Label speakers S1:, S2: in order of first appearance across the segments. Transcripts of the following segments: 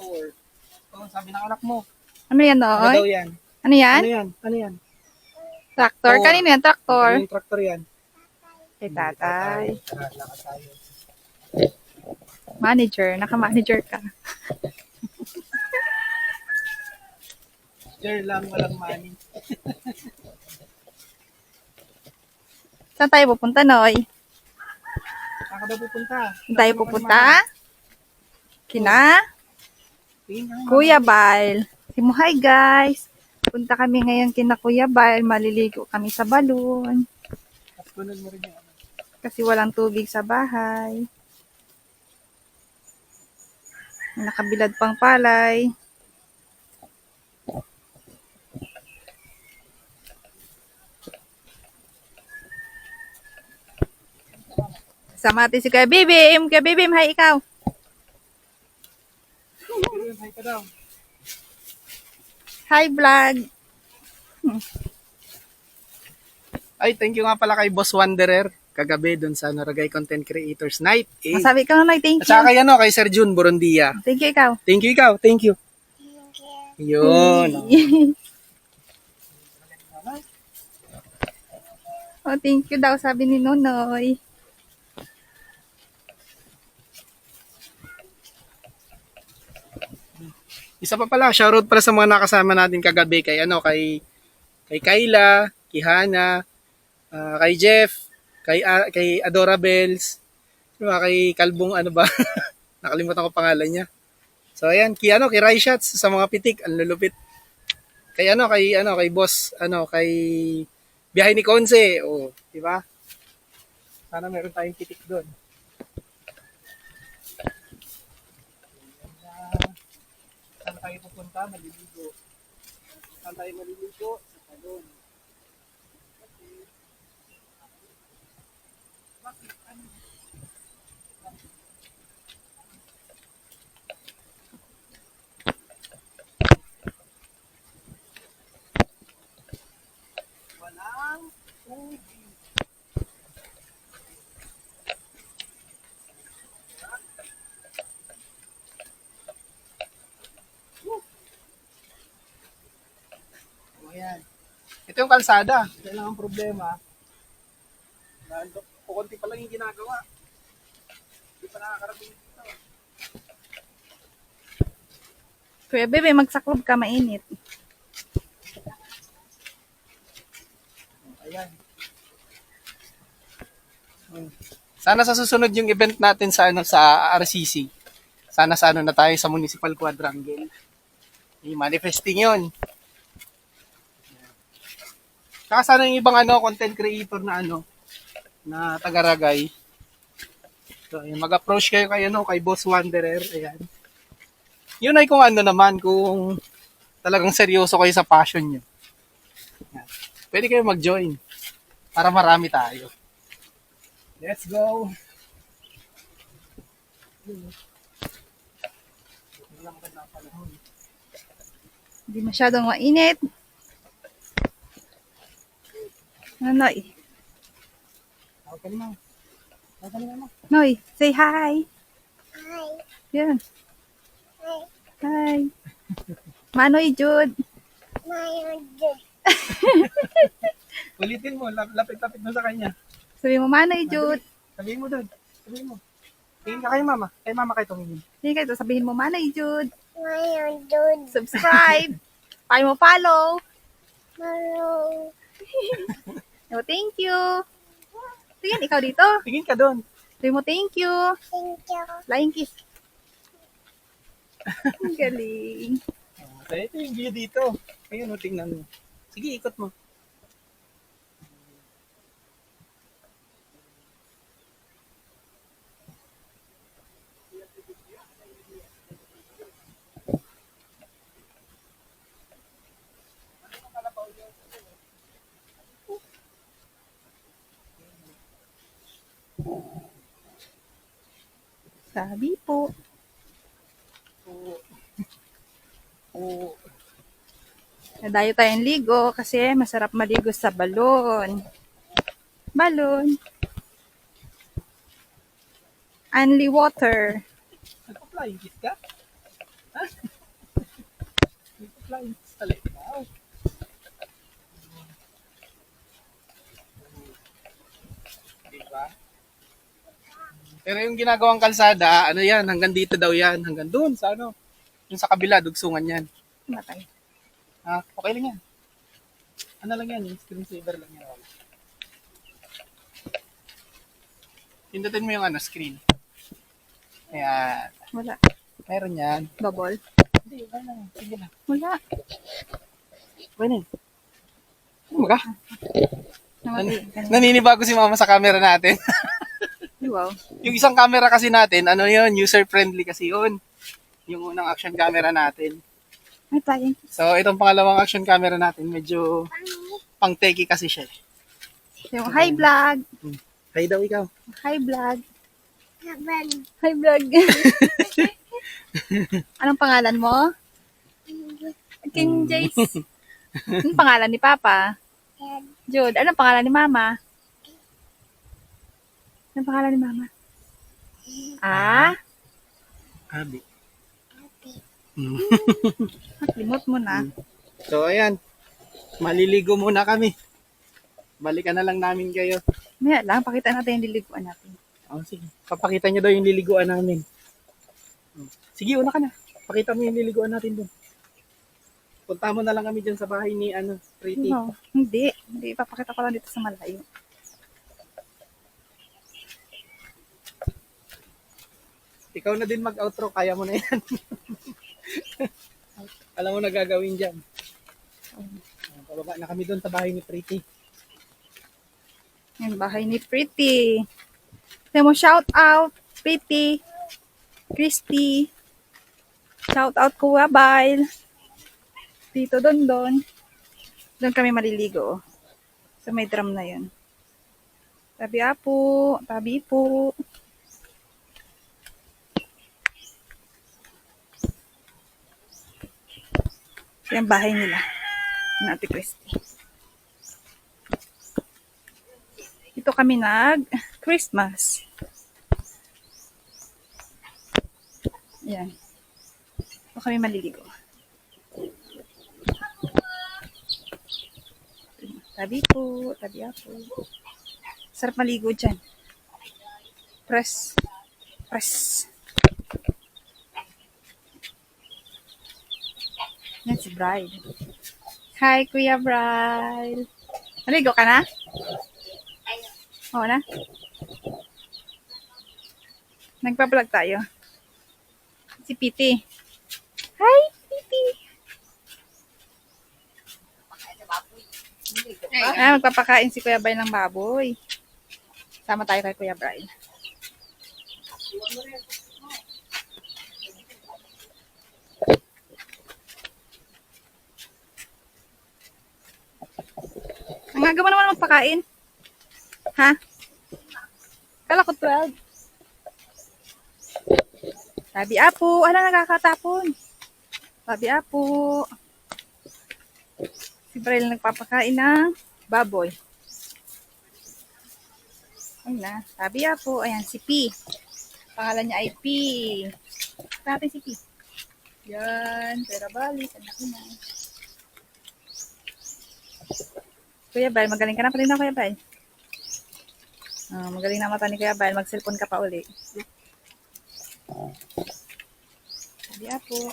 S1: tractor. Ito, sabi ng anak mo.
S2: Ano yan,
S1: Ano daw
S2: Noy?
S1: yan?
S2: Ano yan?
S1: Ano yan? Ano yan?
S2: Tractor?
S1: Tractor.
S2: Kanino yan, tractor?
S1: Ano yung tractor yan?
S2: Kay tatay.
S1: Tara, lakad tayo.
S2: Manager. Naka-manager ka.
S1: Sure lang, walang money.
S2: Saan tayo pupunta, Noy?
S1: Saan ka daw pupunta?
S2: Saan tayo pupunta? Kina?
S1: Tingin ka nga.
S2: Kuya Bal. Hi guys. Punta kami ngayon kina Kuya Bal. Maliligo kami sa balon.
S1: At punod mo rin yung ano.
S2: Kasi walang tubig sa bahay. May nakabilad pang palay. Sama natin si Kuya Bibim. Kuya Bibim, hi ikaw.
S1: Hi ka daw.
S2: Hi vlog.
S1: Ay, thank you nga pala kay Boss Wanderer. Kagabi dun sa Naragay Content Creators Night.
S2: Masabi ka na, thank
S1: At saka
S2: you.
S1: kay, kay Sir June Borondia.
S2: Thank you ikaw.
S1: Thank you ikaw. Thank you. Yun.
S2: Oh, thank you daw, sabi ni Nonoy.
S1: Isa pa pala, shoutout pala sa mga nakasama natin kagabi kay Kayla, kay Hana, kay Jeff, kay Adorabels, diba, kay Kalbong ano ba? Nakalimutan ko pangalan niya. So ayan, kay Rai Shots sa mga pitik, ang lulupit. Kay boss, kay Biyahe ni Konse, di ba? Sana meron tayong pitik doon. Saan tayo pupunta? Maliligo. Saan tayo maliligo? Sa salon. Walang tubig. Ayan. Ito yung kalsada. Yan lang ang problema. Kukunti pa lang yung ginagawa. Hindi pa nakakarating dito.
S2: Kuya Bebe, magsaklob ka, mainit.
S1: Ayan. Sana sa susunod yung event natin sa RCC. Sana sa na tayo sa Municipal Quadrangle. I-manifesting 'yon. Saka sana yung ibang content creator na taga-Ragay. So, ayan, mag-approach kayo kay Boss Wanderer. Ayan. Yun ay kung kung talagang seryoso kayo sa passion nyo. Ayan. Pwede kayo mag-join para marami tayo. Let's go!
S2: Hindi masyadong mainit. Noy.
S1: Okay naman. Okay naman.
S2: Noy, say hi. Hi. Yeah. Hi. Manoy Jude.
S3: Manoy Jude.
S1: Ulitin mo, lapit-lapit mo sa kanya.
S2: Sabi mo, Manoy Jude.
S1: Sabihin mo doon. Sabihin mo. Tingin ka kay mama. Kay mama kayo tumingin.
S2: Sige kayo, sabihin mo, Manoy Jude.
S3: Manoy Jude.
S2: Subscribe. Paano mo follow.
S3: Hello.
S2: Oh, thank you. Sige, ikaw dito.
S1: Tingin ka doon.
S2: Sabi mo, thank you.
S3: Thank you.
S2: Flying kiss. Ang galing.
S1: So, ito yung view dito. Ayun, tingnan mo. Sige, ikot mo.
S2: Sabi po. Nadayo tayong ligo kasi masarap maligo sa balon. Balon. Only water.
S1: Nagpa-flying kiss ka? Flying stalik. Wow. Diba? Pero yung ginagawang kalsada, ano yan, hanggang dito daw yan. Hanggang doon sa ano. Yung sa kabila, dugsungan yan.
S2: Matay.
S1: Okay lang yan. Ano lang yan, yung screensaver lang yan. Pindutin mo yung ano, screen. Ayan.
S2: Wala.
S1: Meron yan.
S2: Bubble.
S1: Hindi, wala lang. Sige na.
S2: Wala.
S1: Okay na. Ano ka?
S2: Namatay.
S1: Naninibago si mama sa camera natin.
S2: Wow.
S1: Yung isang camera kasi natin, ano yun, user-friendly kasi yun. Yung unang action camera natin.
S2: Ay, tayo.
S1: So, itong pangalawang action camera natin, medyo pang-techy kasi siya.
S2: Yung hi vlog.
S1: Hi daw ikaw.
S2: Hi vlog.
S3: Laban.
S2: Hi vlog. Anong pangalan mo? King Jace. Anong pangalan ni Papa? Jude. Anong pangalan ni Mama? Anong pangalan ni Mama? Ah?
S1: Abi.
S2: Limot mo na.
S1: So, ayan. Maliligo muna kami. Balikan na lang namin kayo.
S2: Maya lang, pakita natin yung liliguan natin.
S1: Sige. Papakita niyo daw yung liliguan namin. Sige, una ka na. Pakita mo yung liliguan natin doon. Punta mo na lang kami dyan sa bahay ni Pretty.
S2: No, hindi. Hindi, ipapakita ko lang dito sa malayo.
S1: Ikaw na din mag-outro. Kaya mo na yan. Alam mo na gagawin dyan. Pababa na kami doon sa bahay ni Pretty.
S2: Yung bahay ni Pretty. Sabi mo, shout out, Pretty, Christy, shout out, Kuya Bail, Tito Dondon. Doon kami maliligo. So, may drum na yun. Tabi po, tabi po. So, yung bahay nila. Ng Ate Christy. Dito kami nag-Christmas. Yan. Dito kami maliligo. Tabi po, tabi po. Sarap maligo dyan. Press. Press. Yan si Bride. Hi, Kuya Bride. Maligo ka na? Oo na? Nagpa-vlog tayo. Si Piti. Hi, Piti. Magpapakain si Kuya Brian ng baboy. Sama tayo kay Kuya Brian. Ang aga mo naman magpakain. Ha? Kala ko 12. Sabi apo. Ala, nakakatapon. Sabi apo. Si Brel nagpapakain ng baboy. Ayun na. Sabi apo. Ayan, si P. Pangalan niya ay P. Natin si P. Yan. Pera bali. Anak na. Kuya Bal, magaling ka na pa rin na, Kuya Bal. Magaling na mata ni Kuya Bal. Mag-cellphone ka pa uli. Sabi po.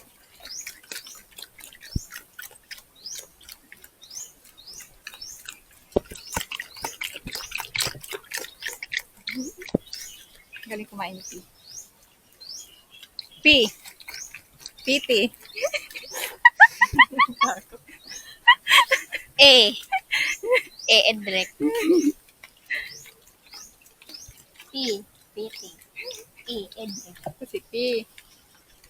S2: Galing kumain ni P. P. Piti.
S3: And break. P. Piti. And break.
S2: Ito si P.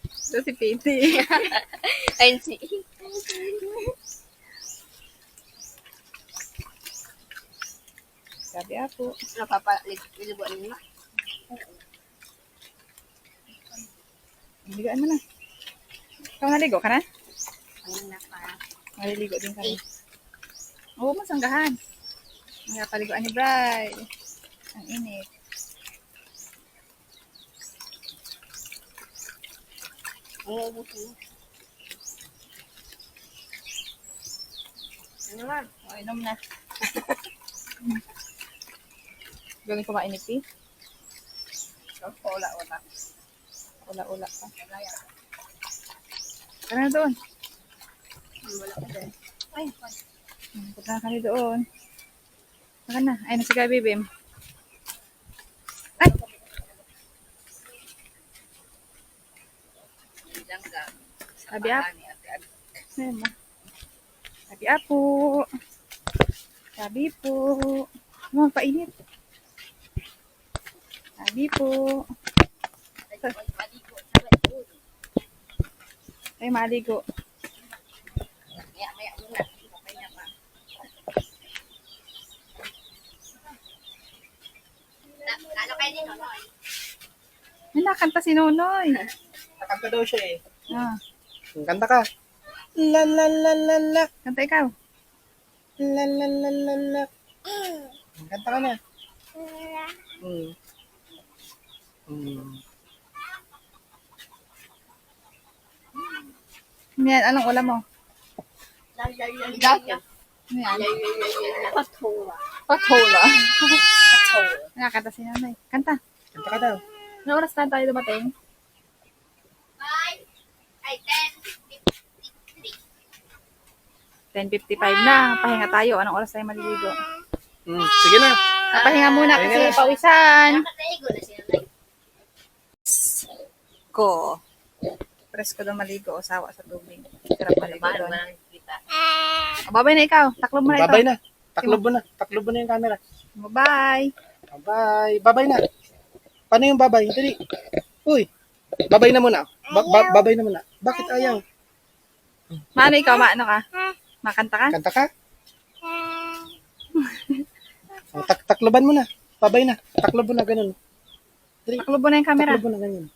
S2: Ito si Piti.
S3: Ayun si.
S2: Sabi po.
S3: Napapaliguan mo.
S2: Ligaan mo na. Ikaw naligo ka na?
S3: Ayun na pa.
S2: Maliligo din kami. Oo, masanggahan. Paliguan ni Bride. Ang init.
S3: Uubusin. Ano naman?
S2: O, inom na. Galing kumain ni P. Ula-ula. Ula-ula pa. Tara na doon.
S3: Wala ka dyan. Ay,
S2: Punta na kami doon. Saka na. Ay, nasa gabi, Bim. Ay! Sabi Apo. Ayun na. Sabi Apo. Sabi po. Ano, painit. Sabi po. Ay, maligo.
S3: Maya muna. Okay na pa. Ano kayo din, Nonoy?
S2: Ay, nakanta si Nonoy.
S1: Nakanta daw siya eh.
S2: Ah,
S1: Kanta ka. La la la la la.
S2: kanta ikaw.
S1: La la la la la. Kanta ka na. Mm. Mm.
S2: Yan, anong ulam mo?
S3: Gawin.
S2: Ano yan?
S3: Patola.
S2: Patola.
S3: Patola.
S2: Nakakanta si Nonoy. Kanta.
S1: Kanta ka daw.
S2: Anong oras na tayo dumating?
S3: Ay,
S2: 10:55 na. Pahinga tayo. Anong oras tayo maliligo?
S1: Sige na.
S2: Pahinga muna kasi
S1: Pahinga na.
S2: pawisan.
S3: Nakataigo na siya.
S2: Ko. Presko daw maligo o sawa sa tubig. Sarap maligo
S3: Mahal
S2: doon.
S3: mo lang kita.
S2: Babay na ikaw. Taklob mo na ikaw.
S1: Babay na. Taklob mo na. Taklob mo na yung camera.
S2: Bye.
S1: Babay. Babay na. Paano yung babay? Dali. Uy. Babay na muna. Babay na muna. Bakit ayaw?
S2: Maano ikaw? Maano ka? Makanta ka?
S1: Kanta ka? Takloban mo na. Babay na. Taklob mo na ganun. Dali.
S2: Taklob mo na yung camera.
S1: Taklob mo na ganyan.